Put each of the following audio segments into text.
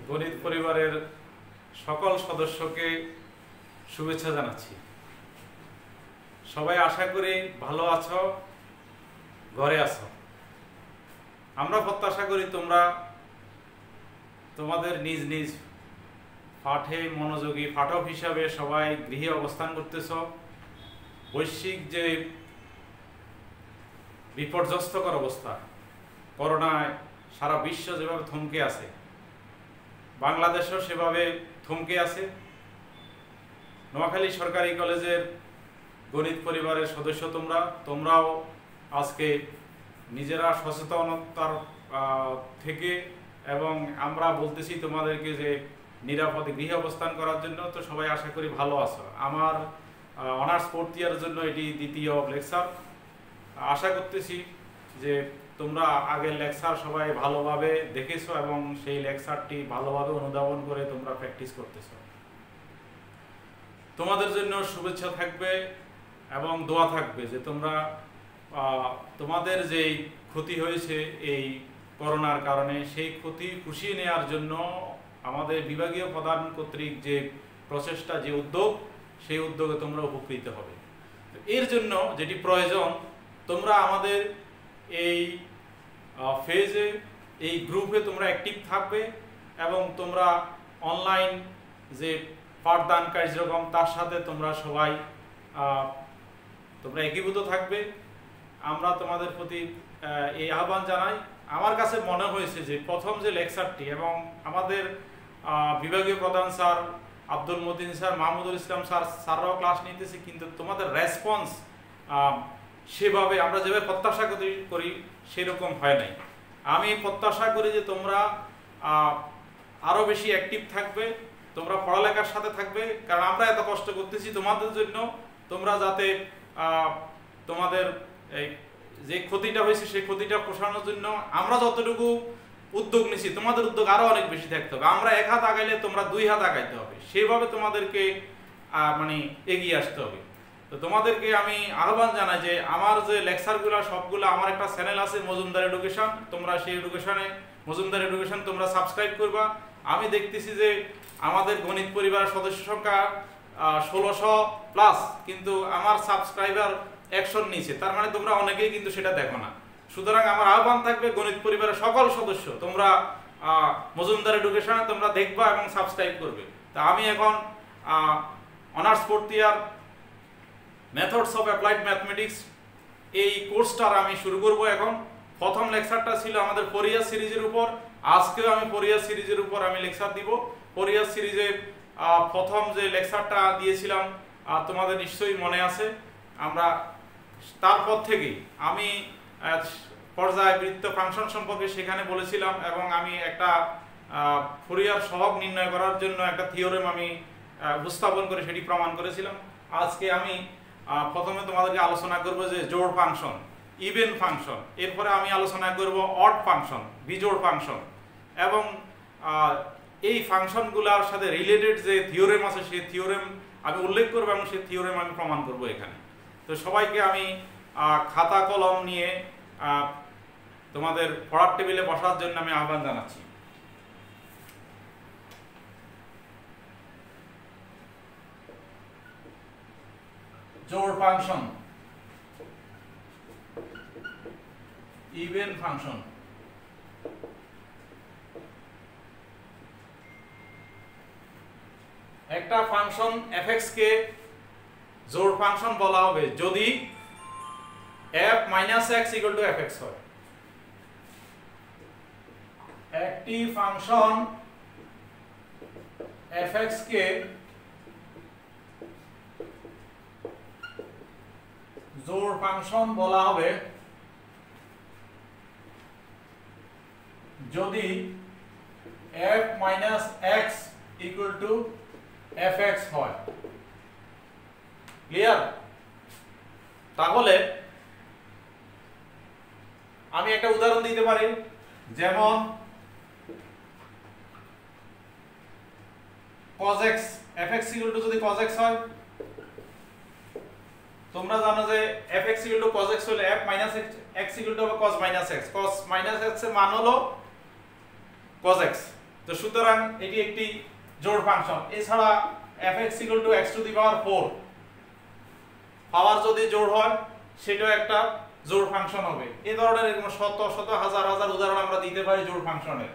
গণিত পরিবারের সকল সদস্যকে শুভেচ্ছা জানাচ্ছি। সবাই আশা করি ভালো আছো, ঘরে আছো। আমরা প্রত্যাশা করি তোমরা তোমাদের নিজ নিজ পাঠে মনোযোগী পাঠক হিসাবে সবাই গৃহে অবস্থান করতেছ। বৈশ্বিক যে বিপর্যস্তকর অবস্থা, করোনায় সারা বিশ্ব যেভাবে থমকে আছে, বাংলাদেশও সেভাবে থমকে আছে। নোয়াখালী সরকারি কলেজের গণিত পরিবারের সদস্য তোমরাও আজকে নিজেরা সচেতনতার থেকে এবং আমরা বলতেছি তোমাদেরকে যে নিরাপদে গৃহে অবস্থান করার জন্য, তো সবাই আশা করি ভালো আছো। আমার অনার্স ফোর্থ ইয়ারের জন্য এটি দ্বিতীয় লেকচার। আশা করতেছি যে তোমরা আগের লেকচার সবাই ভালোভাবে দেখেছো এবং সেই লেকচারটি ভালোভাবে অনুধাবন করে তোমরা প্র্যাকটিস করতেছো। তোমাদের জন্য শুভেচ্ছা থাকবে এবং দোয়া থাকবে যে তোমরা তোমাদের যেই ক্ষতি হয়েছে এই করোনার কারণে, সেই ক্ষতি পুষিয়ে নেওয়ার জন্য আমাদের বিভাগীয় প্রধান কর্তৃক যে প্রচেষ্টা, যে উদ্যোগ, সেই উদ্যোগে তোমরা উপকৃত হবে। এর জন্য যেটি প্রয়োজন, তোমরা আমাদের এই ফেজে, এই গ্রুপে তোমরা অ্যাক্টিভ থাকবে এবং তোমরা অনলাইন যে পাঠদান কার্যক্রম, তার সাথে তোমরা সবাই তোমরা একীভূত থাকবে। আমরা তোমাদের প্রতি এই আহ্বান জানাই। আমার কাছে মনে হয়েছে যে প্রথম যে লেকচারটি এবং আমাদের বিভাগীয় প্রধান স্যার আব্দুল মতিন স্যার, মাহমুদুল ইসলাম স্যাররাও ক্লাস নিতেছে, কিন্তু তোমাদের রেসপন্স সেভাবে আমরা যেভাবে প্রত্যাশা করি সেরকম হয় নাই। আমি প্রত্যাশা করি যে তোমরা আরও বেশি অ্যাক্টিভ থাকবে, তোমরা পড়ালেখার সাথে থাকবে, কারণ আমরা এত কষ্ট করতেছি তোমাদের জন্য। তোমরা যাতে তোমাদের এই যে ক্ষতিটা হয়েছে সেই ক্ষতিটা পোষানোর জন্য আমরা যতটুকু উদ্যোগ নিছি, তোমাদের উদ্যোগ আরও অনেক বেশি থাকতে হবে। আমরা এক হাত আগাইলে তোমরা দুই হাত আগাইতে হবে, সেইভাবে তোমাদেরকে এগিয়ে আসতে হবে। তো তোমাদেরকে আমি আহ্বান জানাই যে আমার যে লেকচারগুলো সবগুলো, আমার একটা চ্যানেল আছে মজুমদার এডুকেশন, তোমরা সেই মজুমদার এডুকেশন তোমরা সাবস্ক্রাইব করবা। আমি দেখতেছি যে আমাদের গণিত পরিবারের সদস্য সংখ্যা 1600+, কিন্তু আমার সাবস্ক্রাইবার 100 নিচে। তার মানে তোমরা অনেকেই কিন্তু সেটা দেখো না। সুতরাং আমার আহ্বান থাকবে গণিত পরিবারের সকল সদস্য তোমরা মজুমদার এডুকেশনে তোমরা দেখবা এবং সাবস্ক্রাইব করবে। তা আমি এখন honours fourth year methods of applied mathematics এই কোর্সটার আমি শুরু করব এখন। প্রথম লেকচারটা ছিল আমাদের ফোরিয়ার সিরিজের উপর। আজকেও আমি ফোরিয়ার সিরিজের উপর আমি লেকচার দিব। ফোরিয়ার সিরিজে প্রথম যে লেকচারটা দিয়েছিলাম তোমাদের নিশ্চয়ই মনে আছে। আমরা তারপর থেকেই আমি পর্যায়বৃত্ত ফাংশন সম্পর্কে সেখানে বলেছিলাম এবং আমি একটা ফোরিয়ার সহগ নির্ণয় করার জন্য একটা থিওরেম আমি উপস্থাপন করে সেটি প্রমাণ করেছিলাম। আজকে আমি প্রথমে তোমাদেরকে আলোচনা করব যে জোড় ফাংশন, ইভেন ফাংশন, এরপরে আমি আলোচনা করব অড ফাংশন, বিজোড় ফাংশন, এবং এই ফাংশনগুলোর সাথে রিলেটেড যে থিওরেম আছে সেই থিওরেম আমি উল্লেখ করব এবং সেই থিওরেম আমি প্রমাণ করব এখানে। তো সবাইকে আমি খাতা কলম নিয়ে তোমাদের পড়ার টেবিলে বসার জন্য আমি আহ্বান জানাচ্ছি। জোড় ফাংশন, ইভেন ফাংশন। একটা ফাংশন fx কে জোড় ফাংশন বলা হবে যদি f - x = fx হয়। একটি ফাংশন fx কে জোড় ফাংশন বলা হবে যদি f - x = fx হয়। ক্লিয়ার? তাহলে আমি একটা উদাহরণ দিতে পারি, যেমন cos x, fx = যদি cos x হয়, তোমরা জানো যে fx = cos x হলে f - x = cos - x, cos - x এর মান হলো cos x। তো তো সুতরাং এটি একটি জোড় ফাংশন। এছাড়া fx = x টু দি পাওয়ার 4 পাওয়ার যদি জোড় হয় সেটাও একটা জোড় ফাংশন হবে। এই ধরনের এরকম শত শত হাজার হাজার উদাহরণ আমরা দিতে পারি জোড় ফাংশনের।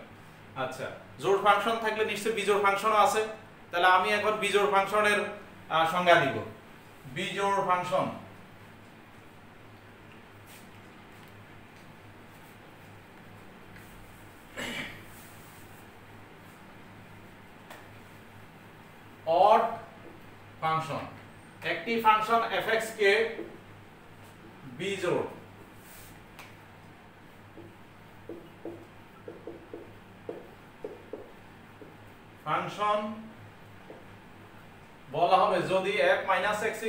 আচ্ছা, জোড় ফাংশন থাকলে নিশ্চয়ই বিজোড় ফাংশনও আছে। তাহলে আমি এখন বিজোড় ফাংশনের সংজ্ঞা দিব। বিজোড় ফাংশন অড ফাংশন, একটি ফাংশন fx কে বিজোড় ফাংশন বলা হবে যদি f - x -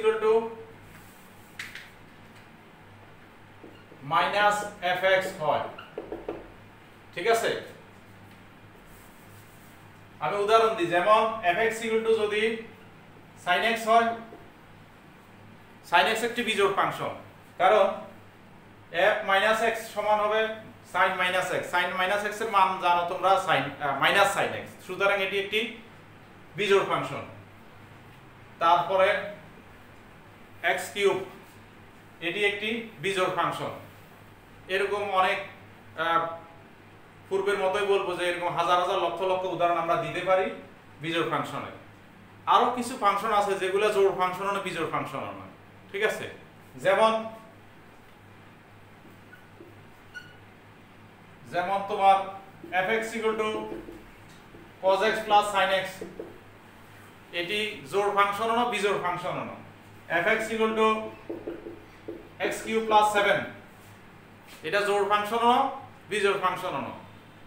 fx হয়। ঠিক আছে, আমি উদাহরণ দিই, যেমন fx যদি sin x হয়, sin x একটি বিজোড় ফাংশন, কারণ f - x সমান হবে sin - x, sin - x এর মান জানো তোমরা sin sin x, সুতরাং এটি একটি বিজোড় ফাংশন। তারপরে x³ এটি একটি বিজোড় ফাংশন। এরকম অনেক পূর্বের মতোই বলবো যে এরকম হাজার হাজার লক্ষ লক্ষ উদাহরণ আমরা দিতে পারি বিজোড় ফাংশনের। আরো কিছু ফাংশন আছে যেগুলো জোড় ফাংশন না বিজোড় ফাংশন না। ঠিক আছে, যেমন তোমার fx = cos x + sin x, এটি জোড় ফাংশন না বিজোড় ফাংশন না। fx = x³ + 7, এটা জোড় ফাংশন না বিজোড় ফাংশন না,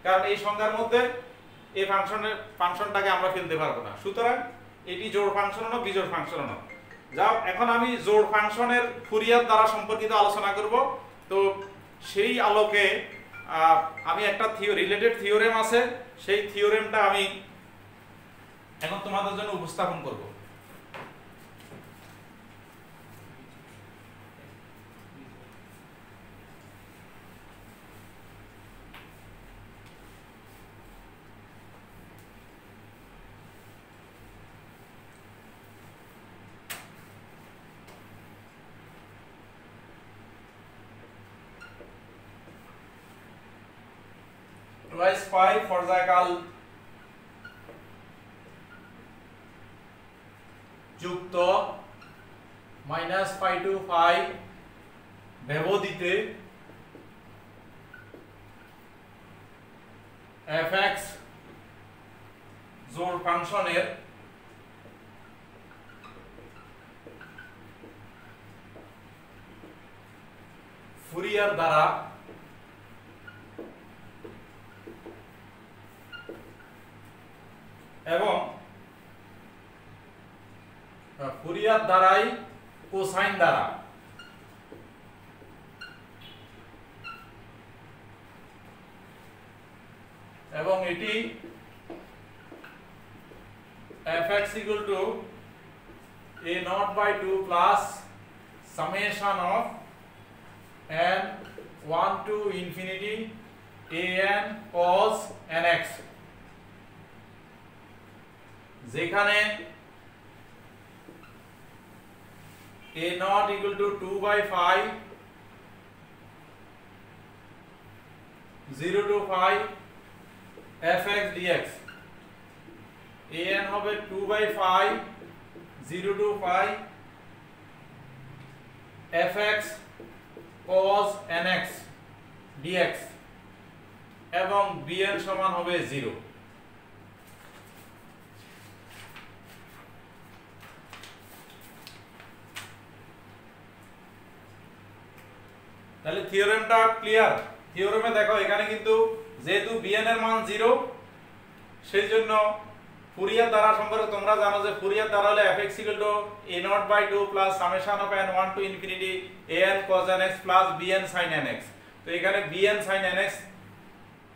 কারণ এই সংখ্যার মধ্যে এই ফাংশনটাকে আমরা ফেলতে পারবো না। সুতরাং এটি জোড় ফাংশন না বিজোড় ফাংশন না। যাও, এখন আমি জোড় ফাংশনের ফুরিয়ার দ্বারা সম্পর্কিত আলোচনা করব। তো সেই আলোকে আমি একটা রিলেটেড থিওরেম আছে, সেই থিওরেমটা আমি এখন তোমাদের জন্য উপস্থাপন করব। Twice pi পর্যায়কাল যুক্ত -π to π ব্যবধিতে fx জোড় ফাংশনের ফুরিয়ার দ্বারা এবং ফুরিয়ার দ্বারাই কোসাইন দ্বারা এবং এটি fx = a0/2 plus summation of n1 to infinity an cos nx, যেখানে a0 = 2/5 0 to 5 fx dx, an হবে 2/5 0 to 5 fx cos nx dx এবং bn সমান হবে 0। তাহলে থিওরেমটা ক্লিয়ার। থিওরেমে দেখো এখানে কিন্তু যেহেতু bn এর মান 0, সেই জন্য ফুরিয়ার দ্বারা সম্পর্কে তোমরা জানো যে ফুরিয়ার দ্বারা হলে fx = a0/2 plus summation of n1 to infinity an cos nx plus bn sin nx। তো এখানে bn sin nx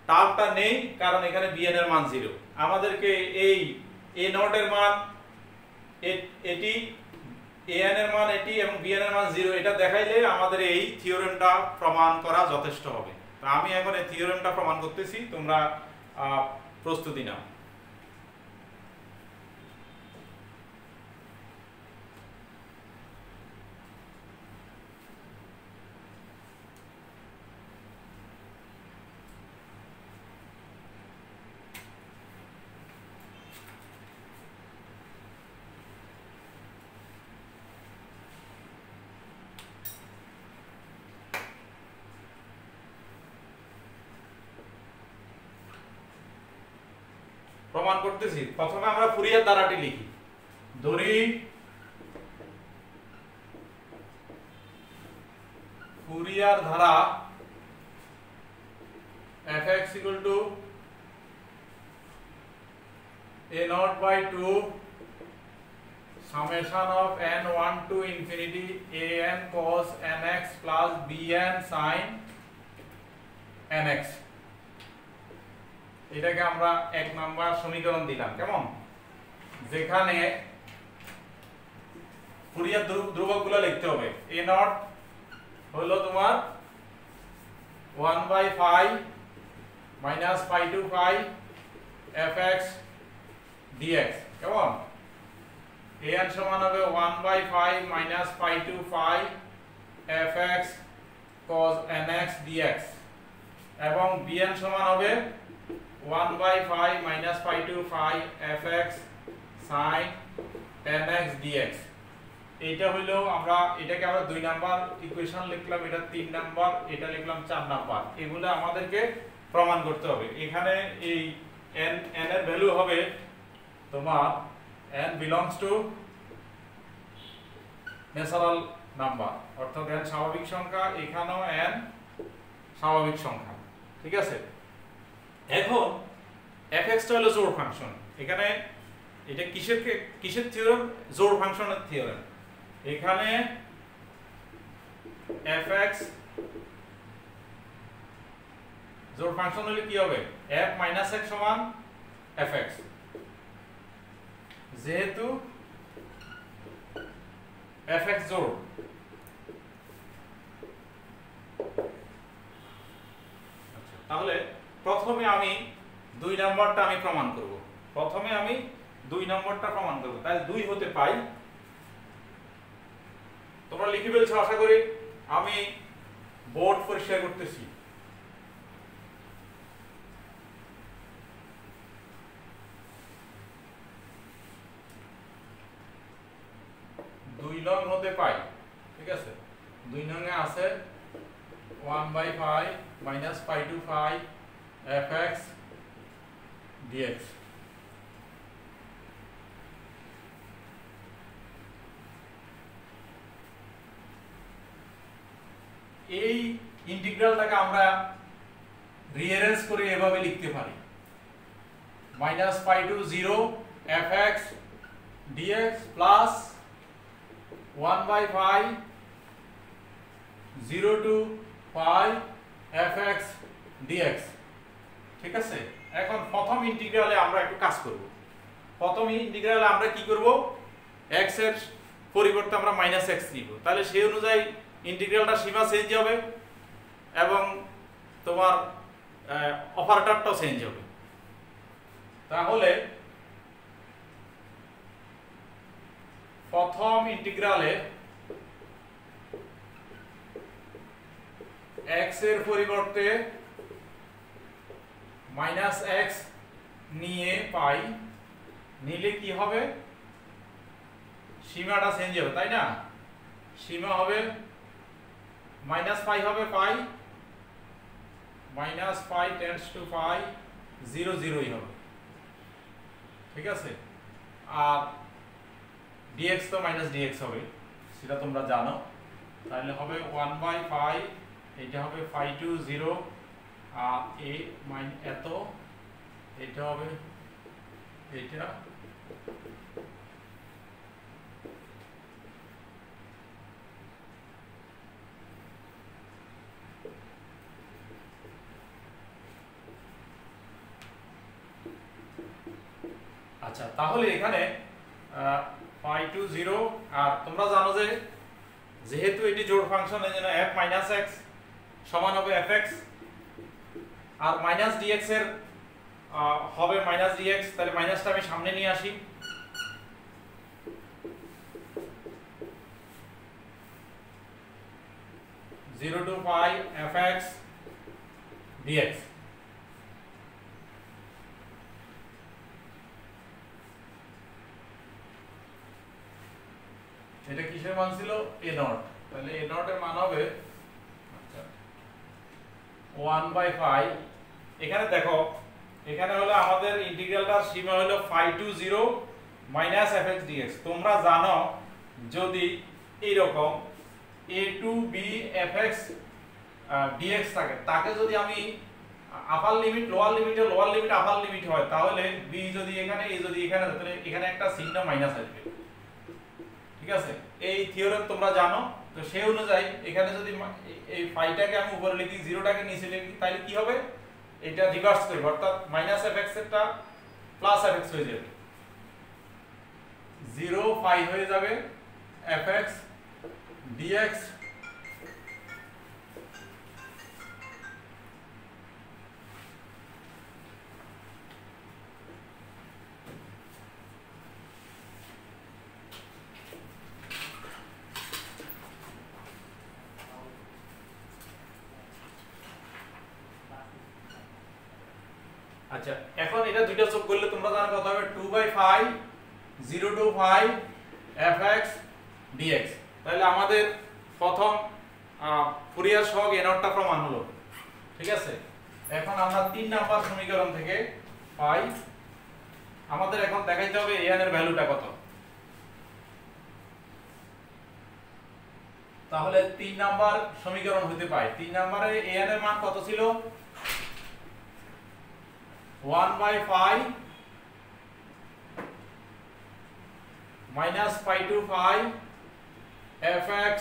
টার্মটা নেই, কারণ এখানে bn এর মান 0। আমাদেরকে এই a0 এর মান এটি, an এর মান এটি এবং bn এর মান 0, এটা দেখাইলে আমাদের এই থিওরেমটা প্রমাণ করা যথেষ্ট হবে। তো আমি এখন এই থিওরেমটা প্রমাণ করতেছি, তোমরা প্রস্তুতি নাও। প্রমাণ করতেছি। প্রথমে আমরা ফুরিয়ার ধারাটি লিখি। ধরি ফুরিয়ার ধারা f(x) = a0/2 summation of n1 to infinity an cos nx plus bn sin nx। এটাকে আমরা এক নাম্বার সমীকরণ দিলাম। কেমন? যেখানে ফুরিয়ার ধ্রুবকগুলো লিখতে হবে। a0 হলো তোমার 1/5 minus pi to pi fx dx। কেমন? an সমান হবে 1/5 minus pi to pi fx cos nx dx এবং bn সমান হবে 1/5 minus pi to pi fx sin nx dx। এইটা হলো আমরা এটাকে আমরা 2 নাম্বার ইকুয়েশন লিখলাম, এটা 3 নাম্বার, এটা লিখলাম 4 নাম্বার। এগুলো আমাদেরকে প্রমাণ করতে হবে। এখানে এই n এর ভ্যালু হবে তোমার n belongs to natural number, অর্থাৎ n স্বাভাবিক সংখ্যা, এখানেও n স্বাভাবিক সংখ্যা। ঠিক আছে? এখন fx টা হলো জোড় ফাংশন। এখানে এটা কিসের থিওরেম? জোড় ফাংশনের থিওরেম। এখানে fx জোড় ফাংশন হলে কি হবে? f - x সমান fx। যেহেতু fx জোড়, তাহলে প্রথমে আমি 2 নাম্বারটা আমি প্রমাণ করব। তাই 2 হতে পাই। তোমরা লিখে ফেলছো আশা করি। আমি বোর্ড পরিষ্কার করতেছি। দুই নং হতে পাই। ঠিক আছে? 2 নং এ আছে 1/5 minus pi to pi fx dx। এই ইন্টিগ্রালটাকে আমরা রিঅ্যারেঞ্জ করে এভাবে লিখতে পারি minus pi to 0 fx dx plus 1/5 0 to pi fx dx। ঠিক আছে? এখন প্রথম ইন্টিগ্রালে আমরা একটু কাজ করব। প্রথম ইন্টিগ্রালে আমরা কি করব? x এর পরিবর্তে আমরা -x নিব। তাহলে সেই অনুযায়ী ইন্টিগ্রালটা সীমা চেঞ্জ হবে এবং তোমার অপারেটরটাও চেঞ্জ হবে। তাহলে প্রথম ইন্টিগ্রালে x এর পরিবর্তে -x নিয়ে পাই নিলে কি হবে? সীমাটা চেঞ্জ হবে, তাই না? সীমা হবে -pi হবে পাই, -pi tends to pi 0 0ই হবে। ঠিক আছে? আর dx তো -dx হবে, সেটা তোমরা জানো। তাহলে হবে 1/5, এটা হবে pi to 0 আর এত, এটা হবে এটা। আচ্ছা, তাহলে এখানে pi to 0 আর তোমরা জানো যে যেহেতু এটি জোড় ফাংশন, এজন্য f - x সমান হবে fx আর -dx এর হবে মাইনাস ডিএক্স, তাহলে মাইনাসটা আমি সামনে নিয়ে আসি। জিরো টু পাই এফ এক্স ডিএক্স। এটা কিসের মান ছিল? এ নট। তাহলে এ নট এর মান হবে 1/5। এখানে দেখো, এখানে হলো আমাদের ইন্টিগ্রালটার সীমা হলো phi to 0 minus fx dx। তোমরা জানো যদি এইরকম a to b fx dx থাকে, তাকে যদি আমি আপার লিমিট লোয়ার লিমিটে লোয়ার লিমিট আপার লিমিট হয়, তাহলে b যদি এখানে a যদি এখানে, তাহলে এখানে একটা চিহ্ন মাইনাস আসবে। ঠিক আছে, এই থিওরেম তোমরা জানো। তো সেই অনুযায়ী এখানে যদি এই ফাইটাকে আমি উপরে লিখি, জিরোটাকে নিচে লিখি, তাহলে কি হবে? এটা রিভার্স করবে, অর্থাৎ মাইনাস fx এরটা প্লাস fx হয়ে যাবে, 0 ফাই হয়ে যাবে fx dx। আচ্ছা, এখন এটা দুইটা যোগ করলে তোমরা জানো কত হবে? 2/5 0 to 5 fx dx। তাহলে আমাদের প্রথম ফুরিয়ার সহগ এ নটটা প্রমাণ হলো। ঠিক আছে, এখন আমরা 3 নাম্বার সমীকরণ থেকে পাই, আমাদের এখন দেখাইতে হবে an এর ভ্যালুটা কত। তাহলে 3 নাম্বার সমীকরণ হতে পাই, 3 নম্বরে an এর মান কত ছিল? 1/5 minus pi to 5 fx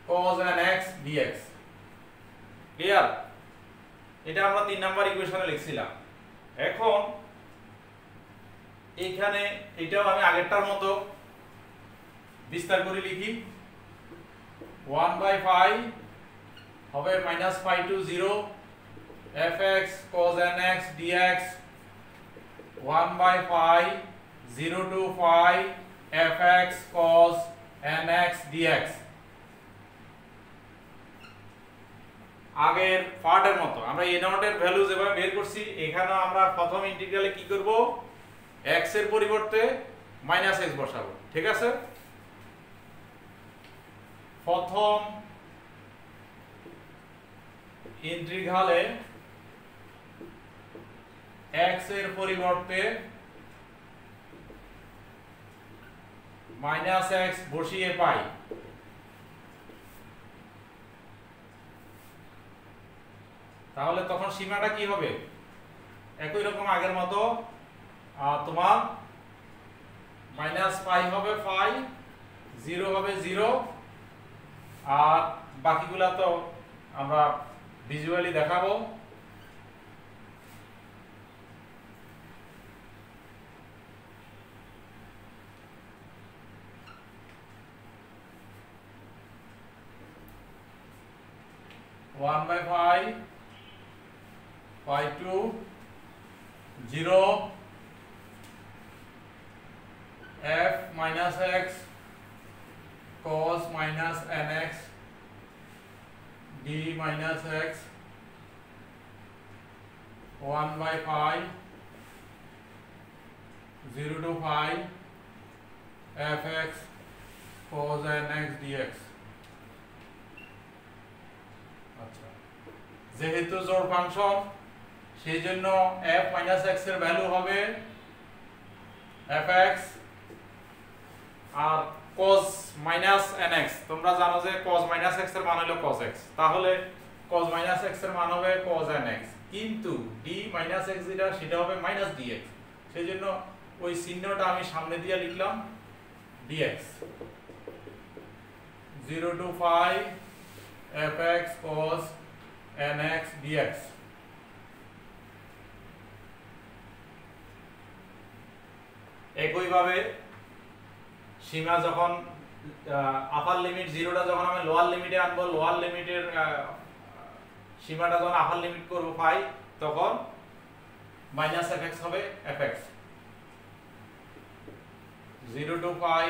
cos nx dx। Clear? এটা আমরা 3 নাম্বার ইকুয়েশনে লিখছিলাম। এখন এইখানে এটাও আমি আগেরটার মতো বিস্তার করে লিখি। 1/5 হবে minus pi to 0 fx cos nx dx, 1/5 0 to 5 fx cos nx dx। আগের পার্টের মতো আমরা a নট এর ভ্যালু যেভাবে বের করছি, এখানে আমরা প্রথম ইন্টিগ্রালে কি করব? x এর পরিবর্তে -x বসাবো। ঠিক আছে, প্রথম ইন্টিগ্রালে x এর পরিবর্তে -x বসিয়ে পাই। তাহলে তখন সীমাটা কি হবে? একই রকম আগের মতো, তোমার -পাই হবে পাই, 0 হবে 0, আর বাকিগুলা তো আমরা ভিজুয়ালি দেখাবো। One by five, pi to 0, f minus x cos minus nx d minus x, 1 by pi 0 to pi fx cos nx dx। আচ্ছা, যেহেতু জোড় ফাংশন, সেই জন্য f minus x এর ভ্যালু হবে fx, আর cos minus nx, তোমরা জানো যে cos minus x এর মান হলো cos x, তাহলে cos minus x এর মান হবে cos nx, কিন্তু d minus x যেটা সেটা হবে minus dx, সেই জন্য ওই চিহ্নটা আমি সামনে দিয়ে লিখলাম dx। 0 to 5 fx cos nx dx। একইভাবে সীমা যখন আপার লিমিট 0টা যখন আমি লোয়ার লিমিটে আনবো, লোয়ার লিমিটের সীমাটা যখন আপার লিমিট করব পাই, তখন মাইনাস fx হবে fx 0 to pi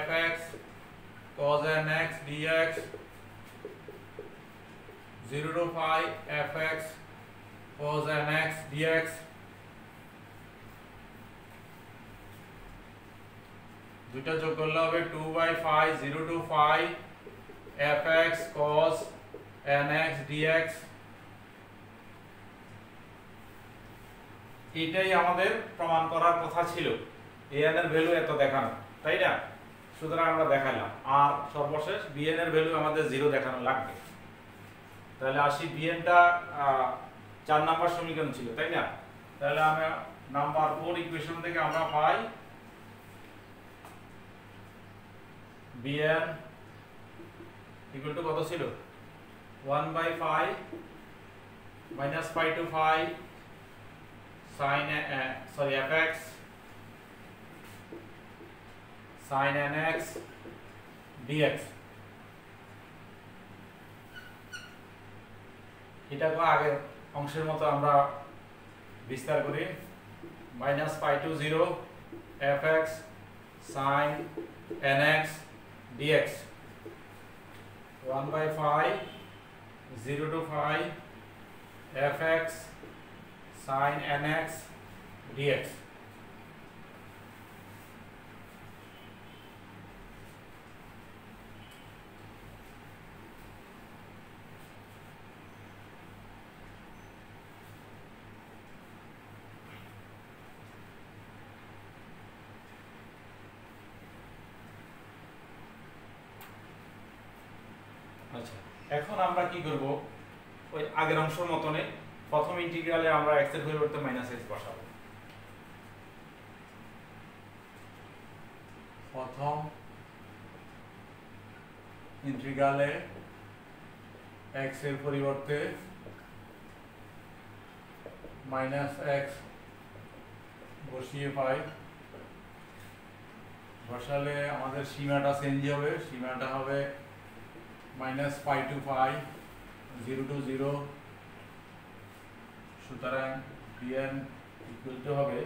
fx cos nx dx 0 to pi fx cos nx dx দুটো যোগ করলে হবে 2/pi 0 to pi fx cos nx dx এটাই আমাদের প্রমাণ করার কথা ছিল an এর ভ্যালু এত দেখানো তাই না সুতরাং আমরা দেখালাম আর সর্বশেষ bn এর ভ্যালু আমাদের 0 দেখানো লাগবে তাহলে আসি bn টা 4 নাম্বার সমীকরণ ছিল তাই না তাহলে আমরা নাম্বার 4 ইকুয়েশন থেকে আমরা পাই bn ইকুয়াল টু কত ছিল 1/pi minus pi to pi sin fx sin nx dx এটাকে আগের অংশের মতো আমরা বিস্তার করি minus pi to 0 fx sin nx dx 1/pi 0 to pi fx sin nx dx আচ্ছা এখন আমরা কি করব ওই আগের অংশের মতনে প্রথম ইন্টিগ্রালে আমরা x এর পরিবর্তে -x বসাবো প্রথম ইন্টিগ্রালে x এর পরিবর্তে -x বসিয়ে পাই বসালে আমাদের সীমাটা চেঞ্জ হবে সীমাটা হবে -pi to pi 0 to 0 সুতরাং bn ইকুয়াল টু হবে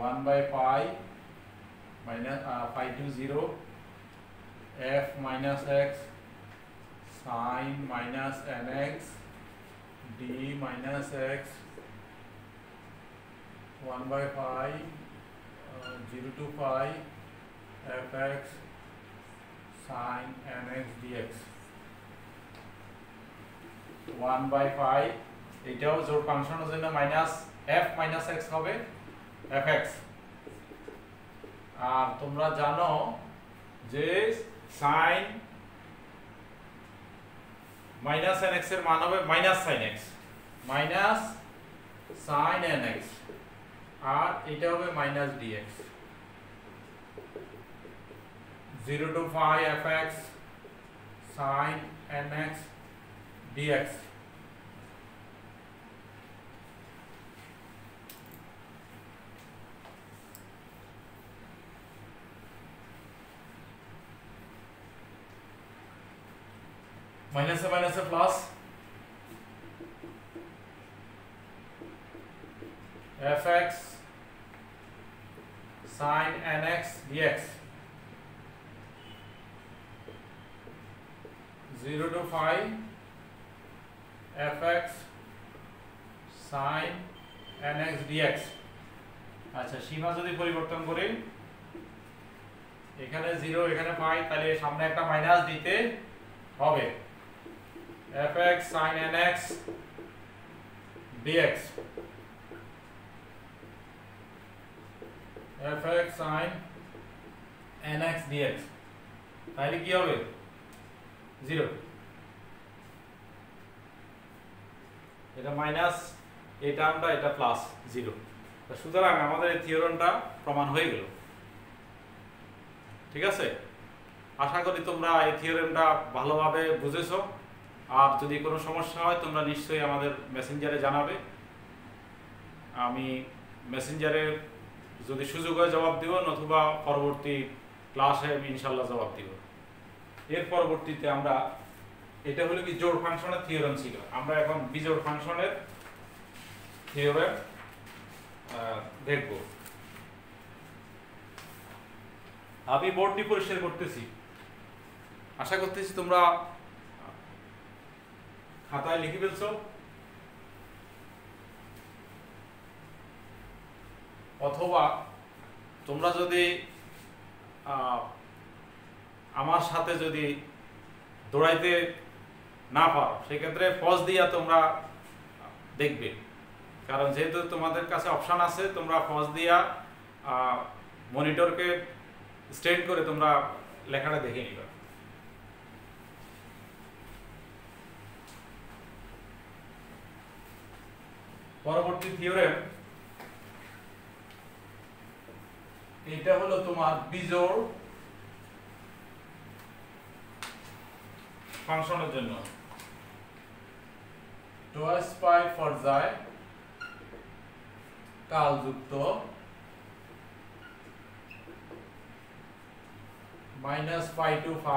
1/pi pi to 0 f minus x sin minus nx d minus x 1/pi 0 to pi fx sin nx dx 1/pi এটাও জোড় ফাংশনের জন্য মাইনাস f minus x হবে fx আর তোমরা জানো যে sin minus nx এর মান হবে minus sin x minus sin nx আর এটা হবে minus dx 0 to pi fx sin nx dx minus a plus fx sin nx dx 0 to pi fx sin nx dx আচ্ছা সীমা যদি পরিবর্তন করি এখানে 0 এখানে পাই তাহলে সামনে একটা মাইনাস দিতে হবে fx sin nx dx fx sin nx dx তাহলে কি হবে 0 এটা মাইনাস এই টার্মটা এটা প্লাস 0 সুতরাং আমাদের এই থিওরেমটা প্রমাণ হয়ে গেল ঠিক আছে আশা করি তোমরা এই থিওরেমটা ভালোভাবে বুঝেছো আর যদি কোনো সমস্যা হয় তোমরা নিশ্চয়ই আমাদের মেসেঞ্জারে জানাবে আমি মেসেঞ্জারে যদি সুযোগ হয় জবাব দিব নতুবা পরবর্তী ক্লাসে আমি ইনশাআল্লাহ জবাব দিব এর পরবর্তীতে আমরা এটা হলো কি জোড় ফাংশনের থিওরেম ছিল আমরা এখন বিজোড় ফাংশনের থিওরেম দেখব। আমি বোর্ডটি পরিষ্কার করতেছি, আশা করতেছি তোমরা খাতায় লিখে ফেলছো, অথবা তোমরা যদি আমার সাথে যদি দৌড়াইতে না পারো সেক্ষেত্রে পজ দিয়া তোমরা দেখবে, কারণ যেহেতু তোমাদের কাছে অপশান আছে তোমরা পজ দিয়া মনিটরকে স্ট্রেট করে তোমরা লেখাটা দেখে নিবা। পরবর্তী থিওরেম, এটা হলো তোমার বিজোড় ফাংশনের জন্য। টয়েস পাই পর্যায় কালযুক্ত -π to π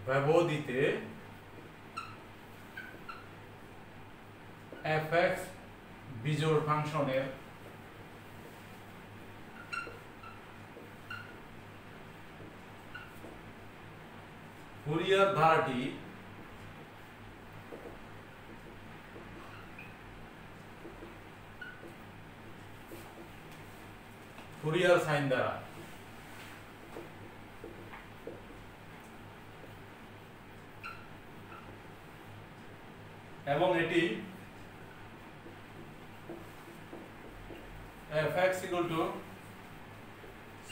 ব্যবধিতে fx বিজোড় ফাংশনের ফুরিয়ার ধারাটি ফুরিয়ার সাইন দ্বারা এবং এটি fx equal to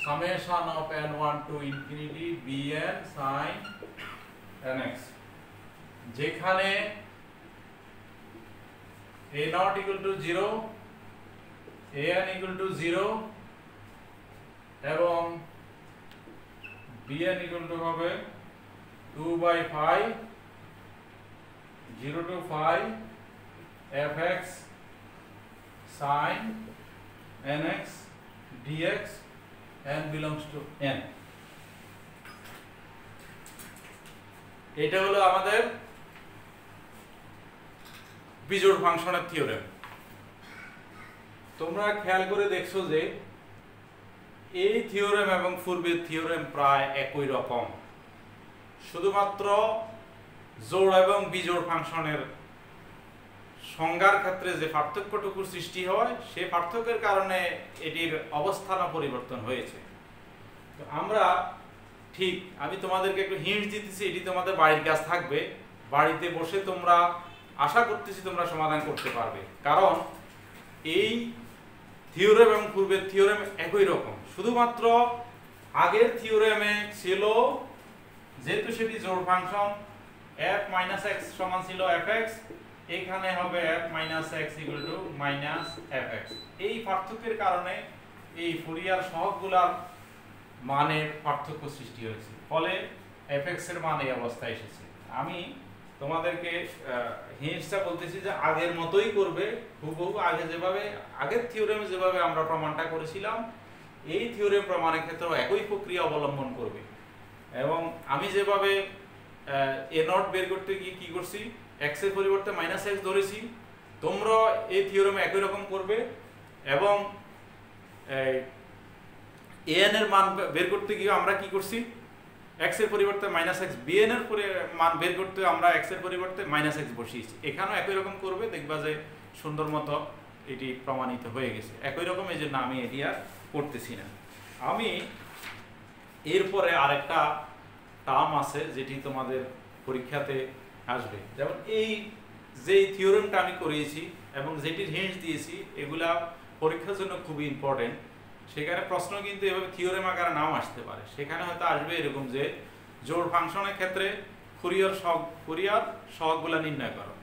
summation of n1 to infinity bn sin nx, যেখানে a0 equal to 0, an equal to 0 এবং bn equal to হবে 2/5 0 to 5 fx sin nx dx n belongs to n। এটা হলো আমাদের বিজোড় ফাংশনের থিওরেম। তোমরা খেয়াল করে দেখছো যে এই থিওরেম এবং পূর্বের থিওরেম প্রায় একই রকম, শুধুমাত্র জোড় এবং বিজোড় ফাংশনের সংজ্ঞার ক্ষেত্রে যে পার্থক্যটুকু সৃষ্টি হয় সেই পার্থক্যের কারণে এটির অবস্থান পরিবর্তন হয়েছে। তো আমরা ঠিক, আমি তোমাদেরকে একটু হিন্ট দিতেছি, এটি তোমাদের বাড়ির কাজ থাকবে, বাড়িতে বসে তোমরা আশা করতেছি তোমরা সমাধান করতে পারবে, কারণ এই থিওরেম এবং পূর্বের থিওরেম একই রকম, শুধুমাত্র আগের থিওরেমে ছিল যেহেতু সেটি জোড় ফাংশন f - x সমান ছিল fx, এখানে হবে f - x equal to -fx। এই পার্থক্যের কারণে এই ফুরিয়ার সহগগুলার মানের পার্থক্য সৃষ্টি হয়েছে, ফলে fx এর মান এই অবস্থায় এসেছে। আমি তোমাদেরকে হিন্টসটা বলতেছি যে আগের মতোই করবে, হুবহু আগে যেভাবে আগের থিওরেমে যেভাবে আমরা প্রমাণটা করেছিলাম এই থিওরেম প্রমাণের ক্ষেত্রেও একই প্রক্রিয়া অবলম্বন করবে। এবং আমি যেভাবে a0 বের করতে গিয়ে কি করছি, x এর পরিবর্তে -x ধরেছি, তোমরা এই থিওরেমে একই রকম করবে। এবং an এর মান বের করতে গিয়ে আমরা কি করছি, x এর পরিবর্তে -x, bn এর মান বের করতে আমরা x এর পরিবর্তে -x বসিয়েছি, এখানেও একই রকম করবে, দেখবা যে সুন্দর মতো এটি প্রমাণিত হয়ে গেছে। একই রকম, এই জন্য আমি এটি আর করতেছি না। আমি এরপরে আরেকটা টার্ম আছে যেটি তোমাদের পরীক্ষাতে আসবে, যেমন এই যে থিওরেমটা আমি করিয়েছি এবং যেটির হিন্টস দিয়েছি এগুলা পরীক্ষার জন্য খুবই ইম্পর্টেন্ট। সেখানে প্রশ্ন কিন্তু এভাবে থিওরেম আকারে নাও আসতে পারে, সেখানে হয়তো আসবে এরকম যে জোড় ফাংশনের ক্ষেত্রে ফুরিয়ার সহগগুলা নির্ণয় করো,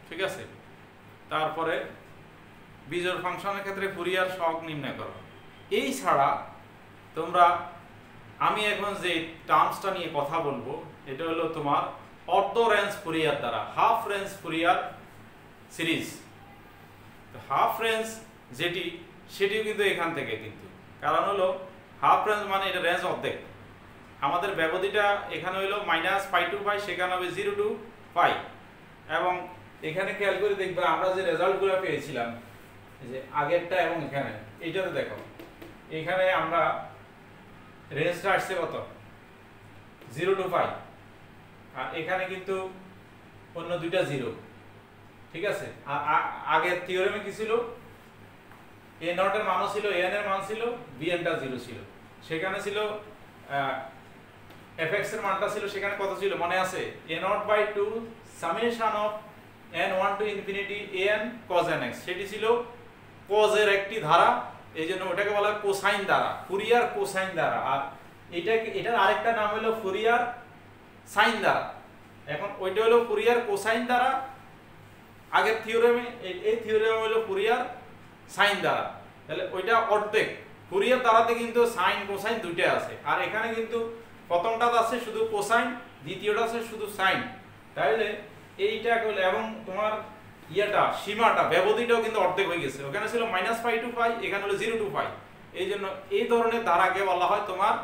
ঠিক আছে, তারপরে বিজোড় ফাংশনের ক্ষেত্রে ফুরিয়ার সহগ নির্ণয় করো। এই ছাড়া তোমরা, আমি এখন যে টার্মসটা নিয়ে কথা বলবো এটা হলো তোমার অর্ধ রেঞ্জ ফুরিয়ার দ্বারা হাফ রেঞ্জ ফুরিয়ার সিরিজ। তো হাফ রেঞ্জ যেটি সেটিও কিন্তু এখান থেকে, কিন্তু কারণ হলো হাফ রেঞ্জ মানে এটা রেঞ্জ অর্ধেক, আমাদের ব্যবধিটা এখানে হলো -π to π, সেখানে হবে 0 to π। এবং এখানে খেয়াল করে দেখবে আমরা যে রেজাল্টগুলো পেয়েছিলাম এই যে আগেরটা এবং এখানে এইটাতে দেখো, এখানে আমরা রেঞ্জটা আসছে কত 0 to 5, আর এখানে কিন্তু অন্য দুইটা 0, ঠিক আছে। আর আগের থিওরেমে কি ছিল, a নট এর মানও ছিল, an এর মান ছিল, bn টা 0 ছিল, সেখানে ছিল fx এর মানটা ছিল, সেখানে কত ছিল মনে আছে, a0/2 summation of n1 to infinity an cos nx, সেটি ছিল cos এর একটি ধারা, এইজন্য ওটাকে বলা হয় কোসাইন ধারা, ফুরিয়ার কোসাইন ধারা। আর এটার আরেকটা নাম হলো ফুরিয়ার সাইন ধারা। এখন ওইটা হলো ফুরিয়ার কোসাইন ধারা, আগের থিওরেমে এই থিওরেমে হলো ফুরিয়ার সাইন ধারা। তাহলে ওইটা অর্ধেক, ফুরিয়ার ধারাতে কিন্তু সাইন কোসাইন দুইটা আছে, আর এখানে কিন্তু প্রথমটা আছে শুধু কোসাইন, দ্বিতীয়টা আছে শুধু সাইন। তাহলে এইটা হলো, এবং তোমার ইয়েটা সীমাটা ব্যবধিটাও কিন্তু অর্ধেক হয়ে গেছে, ওখানে ছিল -π to π, এখানে হলো 0 to π। এই জন্য এই ধরনের ধারাকে বলা হয় তোমার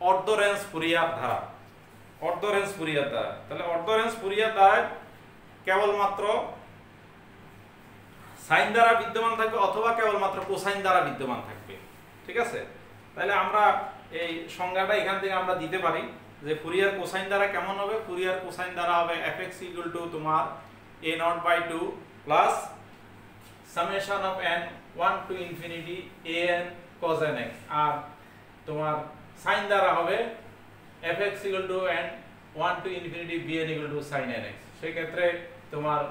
অর্ধ রেঞ্জ ফুরিয়ার ধারা, অর্ধ রেঞ্জ ফুরিয়ার ধারা। তাহলে অর্ধ রেঞ্জ ফুরিয়ার ধারায় কেবলমাত্র সাইন দ্বারা বিদ্যমান থাকবে অথবা কেবলমাত্র কোসাইন দ্বারা বিদ্যমান থাকবে, ঠিক আছে। তাহলে আমরা এই সংজ্ঞাটা এখান থেকে আমরা দিতে পারি যে ফুরিয়ার কোসাইন দ্বারা কেমন হবে, ফুরিয়ার কোসাইন দ্বারা হবে fx = তোমার a0/2 plus summation of n1 to infinity an cos nx, আর তোমার সাইন দ্বারা হবে fx = n1 to infinity bn = sin nx। সেই ক্ষেত্রে তোমার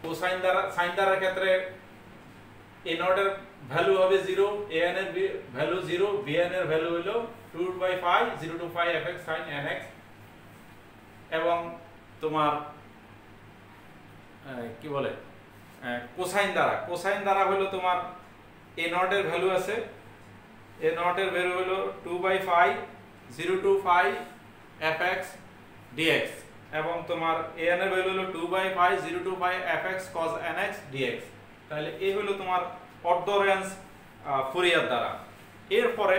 কোসাইন দ্বারা সাইন দ্বারার ক্ষেত্রে a0 এর ভ্যালু হবে 0, an এর ভ্যালু 0, bn এর ভ্যালু হলো 2/π 0 to π fx sin nx। এবং তোমার কি বলে কোসাইন দ্বারা হলো তোমার a0 এর ভ্যালু আছে, a0 এর ভ্যালু হলো 2/π 0 to π fx dx, এবং তোমার an এর ভ্যালু হলো 2/π 0 to π fx cos nx dx। তাহলে এই হলো তোমার অর্ধ রেঞ্জ ফুরিয়ার দ্বারা। এরপরে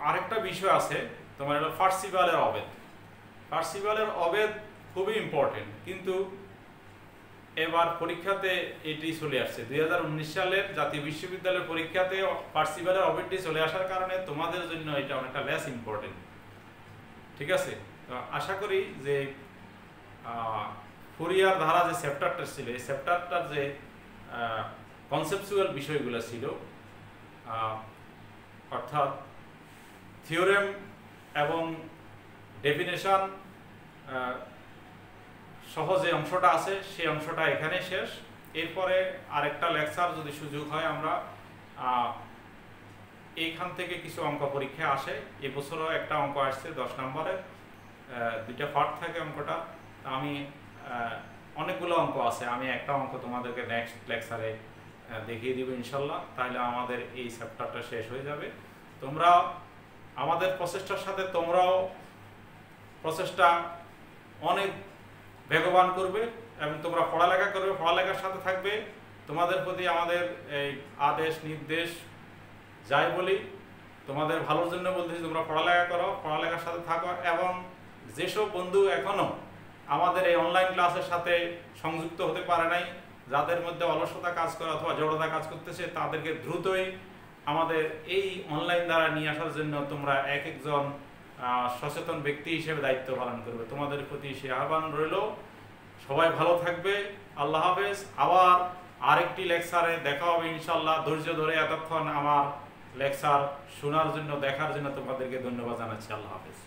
আরেকটা বিষয় আছে তোমার হলো পার্সিভালের অবেদ। পার্সিভালের অবেদ খুবই ইম্পর্টেন্ট, কিন্তু এবার পরীক্ষাতে এটি চলে আসছে 2019 সালের জাতীয় বিশ্ববিদ্যালয়ের পরীক্ষাতে পার্সিভালের অবেদটি চলে আসার কারণে তোমাদের জন্য এটা অনেকটা লেস ইম্পর্টেন্ট, ঠিক আছে। তো আশা করি যে ফুরিয়ার ধারা যে চ্যাপ্টারটা ছিল, এই চ্যাপ্টারটার যে কনসেপচুয়াল বিষয়গুলো ছিল, অর্থাৎ থিওরেম এবং ডেফিনেশন সহ যে অংশটা আছে সেই অংশটা এখানে শেষ। এরপরে আরেকটা লেকচার যদি সুযোগ হয় আমরা এইখান থেকে কিছু অঙ্ক পরীক্ষা আসে, এবছরও একটা অঙ্ক আসছে 10 নম্বরের, দুইটা পার্ট থাকে অঙ্কটা। আমি অনেকগুলো অঙ্ক আছে, আমি একটা অঙ্ক তোমাদেরকে নেক্সট লেকচারে দেখিয়ে দিব ইনশাল্লাহ, তাহলে আমাদের এই চ্যাপ্টারটা শেষ হয়ে যাবে। তোমরা আমাদের প্রচেষ্টার সাথে তোমরাও প্রচেষ্টা অনেক বেগবান করবে এবং তোমরা পড়ালেখা করবে, পড়ালেখার সাথে থাকবে। তোমাদের প্রতি আমাদের এই আদেশ নির্দেশ যাই বলি, তোমাদের ভালোর জন্য বলতেছি, তোমরা পড়ালেখা করো, পড়ালেখার সাথে থাকো। এবং যেসব বন্ধু এখনো আমাদের এই অনলাইন ক্লাসের সাথে সংযুক্ত হতে পারে নাই, যাদের মধ্যে অলসতা কাজ করে অথবা জড়তা কাজ করতেছে, তাদেরকে দ্রুতই আমাদের এই অনলাইন দ্বারা নিয়ে আসার জন্য তোমরা এক একজন সচেতন ব্যক্তি হিসেবে দায়িত্ব পালন করবে। তোমাদের প্রতি সে আহ্বান রইল। সবাই ভালো থাকবে, আল্লাহ হাফেজ। আবার আরেকটি লেকচারে দেখা হবে ইনশাল্লাহ। ধৈর্য ধরে এতক্ষণ আমার লেকচার শোনার জন্য, দেখার জন্য তোমাদেরকে ধন্যবাদ জানাচ্ছি। আল্লাহ হাফেজ।